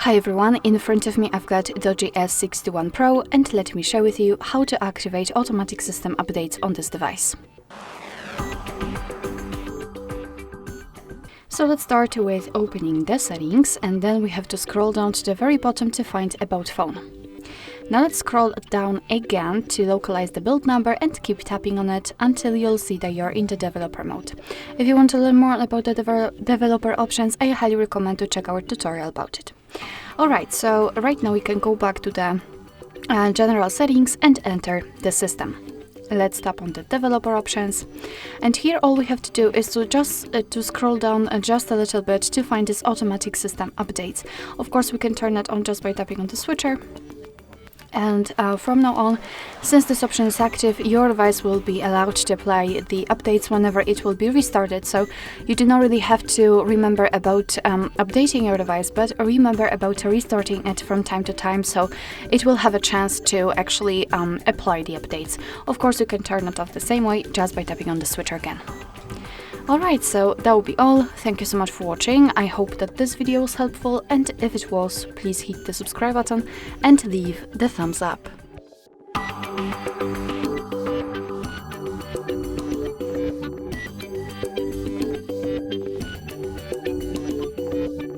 Hi everyone, in front of me I've got DOOGEE S61 Pro and let me share with you how to activate automatic system updates on this device. So let's start with opening the settings, and then we have to scroll down to the very bottom to find About Phone. Now let's scroll down again to localize the build number and keep tapping on it until you'll see that you're in the developer mode. If you want to learn more about the developer options, I highly recommend to check our tutorial about it. Alright, so right now we can go back to the general settings and enter the system. Let's tap on the developer options, and here all we have to do is to scroll down just a little bit to find this automatic system updates. Of course, we can turn it on just by tapping on the switcher. And from now on, since this option is active, your device will be allowed to apply the updates whenever it will be restarted. So you do not really have to remember about updating your device, but remember about restarting it from time to time, so it will have a chance to actually apply the updates. Of course, you can turn it off the same way, just by tapping on the switcher again. Alright, so that will be all. Thank you so much for watching. I hope that this video was helpful, and if it was, please hit the subscribe button and leave the thumbs up.